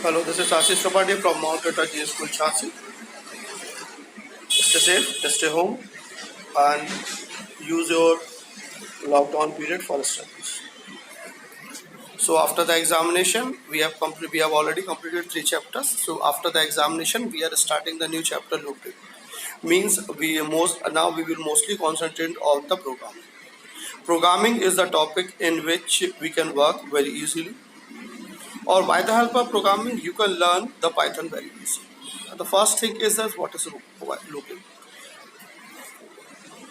Hello, this is Ashish Tripathi from Mount Tata GS School, Jhansi. Stay safe, stay home, and use your lockdown period for studies. So after the examination, we have already completed 3 chapters. So after the examination, we are starting the new chapter looping. Means now we will mostly concentrate on the programming. Programming is the topic in which we can work very easily, or by the help of programming, you can learn the Python very easily. The first thing is that what is looping?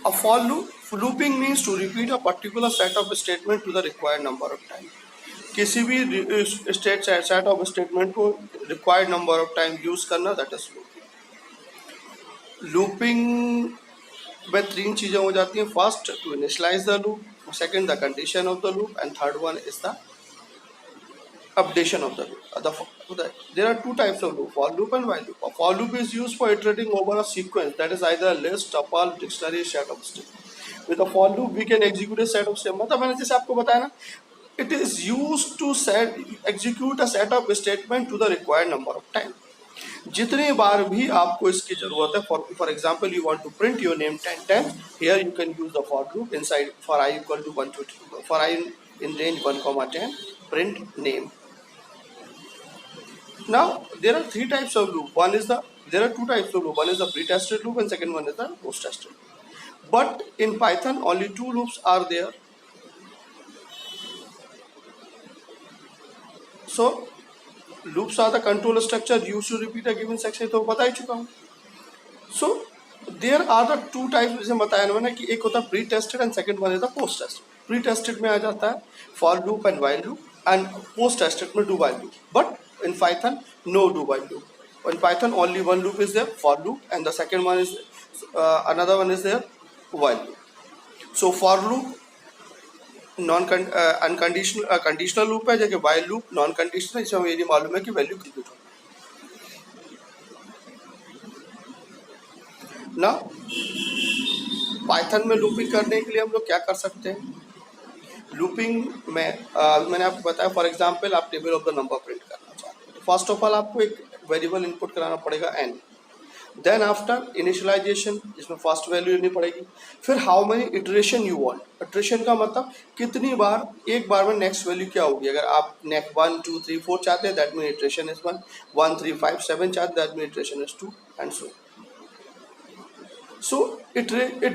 A for loop. Looping means to repeat a particular set of statement to the required number of time. किसी भी set of statement को required number of time use करना, that is looping. Looping में 3 चीजें हो जाती हैं. First, to initialize the loop. Second, the condition of the loop, and third one is the updation of the loop. There are 2 types of loop: for loop and while loop. A for loop is used for iterating over a sequence, that is either a list, tuple, dictionary, set of statements. With a for loop, we can execute a set of statements. मतलब मैंने जैसे आपको बताया ना, it is used to execute a set of statement to the required number of time. जितने बार भी आपको इसकी जरूरत है, for example, you want to print your name 10 times, here you can use the for loop inside for I equal to 1 to 2, for I in range 1, 10, print name. Now there are 3 types of loop. There are 2 types of loop. One is the pre-tested loop and second one is the post-tested. But in Python only 2 loops are there. So loops are the control structure used to repeat a given section. तो बता ही चुका हूँ. So there are the 2 types जैसे बताया मैंने कि एक होता है pre-tested and second one is the post-tested. Pre-tested में आ जाता है for loop and while loop, and post-tested में do while loop. But in Python, no do while loop. In Python, only one loop is there, for loop, and the second one is another one is there, while loop. So for loop unconditional conditional loop है, जबकि while loop non conditional. इसमें मेरी मालूम है कि value execute हो. Now Python में looping करने के लिए हम लोग क्या कर सकते हैं? लूपिंग में मैंने आपको बताया, फॉर एग्जांपल आप table of the number print करना चाहते हैं. फर्स्ट ऑफ ऑल आपको एक वेरिएबल इनपुट कराना पड़ेगा n. देन आफ्टर इनिशियलाइजेशन, इसमें फर्स्ट वैल्यू लेनी पड़ेगी. फिर how many iteration you want. Iteration का मतलब कितनी बार एक बार में नेक्स्ट वैल्यू क्या होगी. अगर आप नेक्स्ट 1 2 3 4 चाहते हैं, दैट मीन इटरेशन इज 1. 1 3 5 7 चाहते हैं, that mean iteration is 2, and so it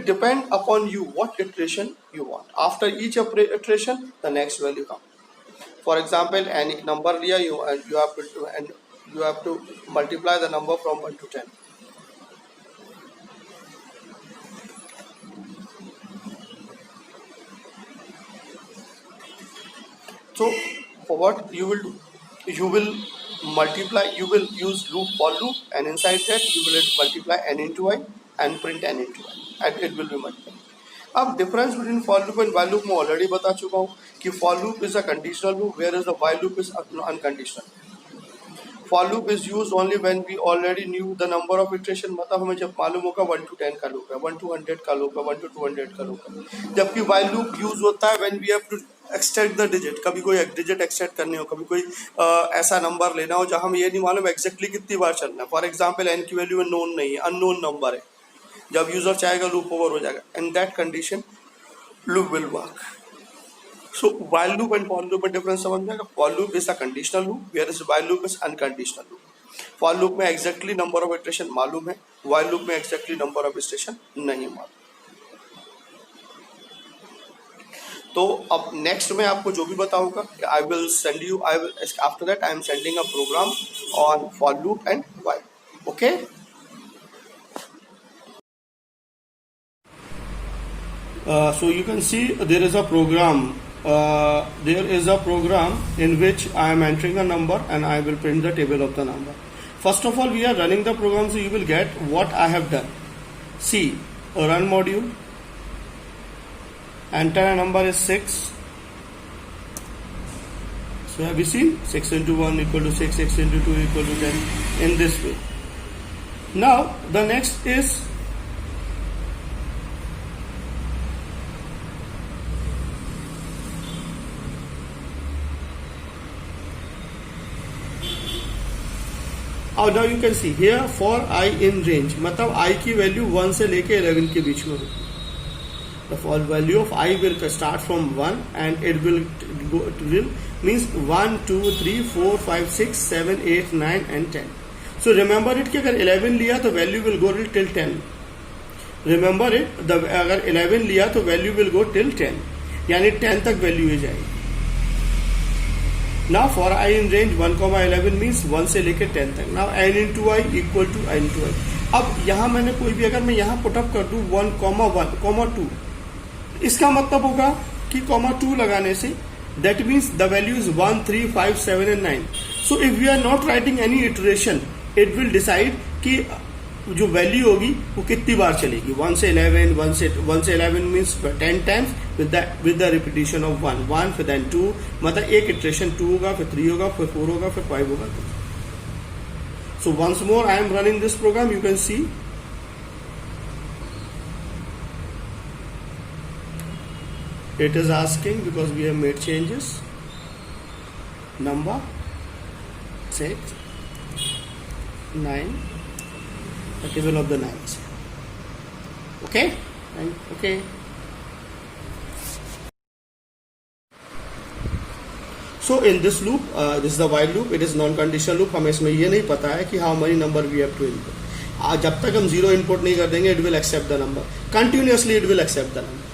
depends upon you what iteration you want. After each iteration, the next value comes. For example, any number liya you have to multiply the number from 1 to 10. So for what you will do, you will use loop for loop, and inside that you will multiply n into I and print n into I, and it will be multiplied. अब difference between for loop and while loop मैं already बता चुका हूँ कि for loop is a conditional loop, where is the while loop is unconditional. For loop is used only when we already knew the number of iteration. मतलब हमें जब मालूम होगा 1 to 10 का लूप है, 1 to 100 का लूप है, 1 to 200 का लूप है. जबकि while loop यूज होता है when we have to extend the digit. कभी कोई डिजिट एक्सटेंड करनी हो, कभी कोई ऐसा नंबर लेना हो जहाँ हमें ये नहीं मालूम एग्जैक्टली कितनी बार चलना है. फॉर एग्जाम्पल एन की वैल्यू में नोन नहीं है, अननोन नंबर है. जब यूजर चाहेगा लूप ओवर हो जाएगा. In that condition loop will work. So while loop and for loop में डिफरेंस समझ में आएगा. for loop is a conditional loop, whereas while loop is unconditional loop. for loop में एग्जैक्टली नंबर ऑफ इटरेशन मालूम है, while loop में exactly number of iteration नहीं मालूम. तो अब नेक्स्ट में आपको जो भी बताऊंगा, I will send you, after that I am sending a program on for loop and while. Okay. So you can see there is a program. There is a program in which I am entering a number and I will print the table of the number. First of all, we are running the program, so you will get what I have done. See, a run module. Enter a number is 6. So have you seen 6 into 1 equal to 6, 6 into 2 equal to 10 in this way. Now the next is और now you can see here for I in range, मतलब आई की value 1 से लेके 11 के बीच में होगी. The for value of I will start from 1 and it will go to means 1 2 3 4 5 6 7 8 9 and 10. So remember it कि अगर 11 लिया तो value will go till 10. Remember it, अगर 11 लिया तो value will go till 10, यानी 10 तक value ही जाएगी. Now for I in range 1,11 means 1 से लेके 10 तक. Now n into I equal to I into I. अब यहाँ मैंने कोई भी अगर मैं यहाँ पुटअप कर दूँ 1,1, 2, इसका मतलब होगा कि कॉमा 2 लगाने से that means the value is 1 3 5 7 and 9. So if we are not writing any iteration it will decide कि जो वैल्यू होगी वो कितनी बार चलेगी. 1 से 11, 1 से 11 means 10 times with the repetition of 1 फिर देन 2, मतलब एक इटरेशन 2 होगा, फिर 3 होगा, फिर 4 होगा, फिर 5 होगा. So once more I am running this program, you can see it is asking because we have made changes. Number 6 9, the table of the nines. Okay, and okay. So in this loop, this is the while loop. It is non-conditional loop. हमें इसमें ये नहीं पता है कि how many number we have to input. जब तक हम 0 input नहीं कर देंगे, it will accept the number. Continuously it will accept the number.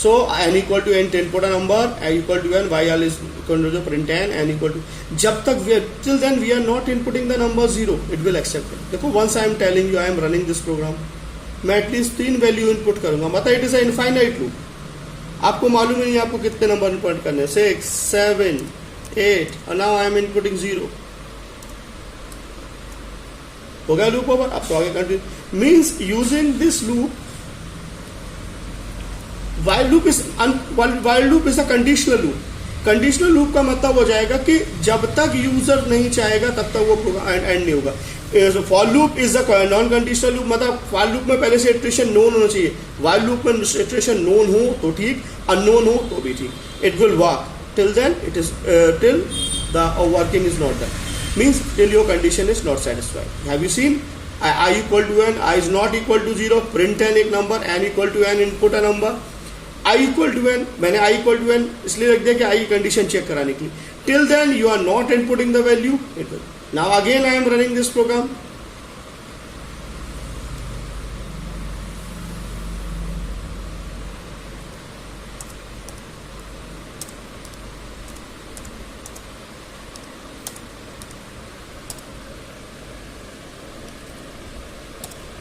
So n equal to n input a number, n equal to n, while is equal to print n equal to, जब तक we are till then we are not inputting the number 0, it will accept it. देखो once I am telling you I am running this program, मैं at least 3 value input करूंगा, मतलब it is a infinite loop. आपको मालूम ही नहीं आपको कितने number input करने, 6 7 8 और नाउ आई एम इनपुटिंग 0. हो गया लूप ओवर. अब तो आगे continue means using this loop. while loop is a conditional loop. Conditional loop का मतलब हो जाएगा कि जब तक यूजर नहीं चाहेगा तब तक वो एंड नहीं होगा. For loop is a non conditional loop, मतलब फॉर लूप में पहले से इटरेशन नोन होना चाहिए. while लूप में इटरेशन नोन हो तो ठीक, अननोन हो तो भी ठीक. It will work till then, it is till the working is not done, means till your condition is not satisfied. Have you seen i equal to n, i is not equal to 0, print n एक number, n equal to n input a number, i equal to n, मैंने i equal to n इसलिए रख दिया कि i condition check कराने के लिए. Till then you are not inputting the value. Now again I am running this program.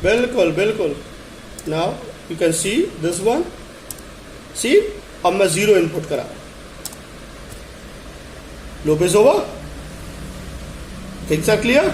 बिल्कुल. Now you can see this one. See अब मैं 0 इनपुट करा, loop is over. Things are clear.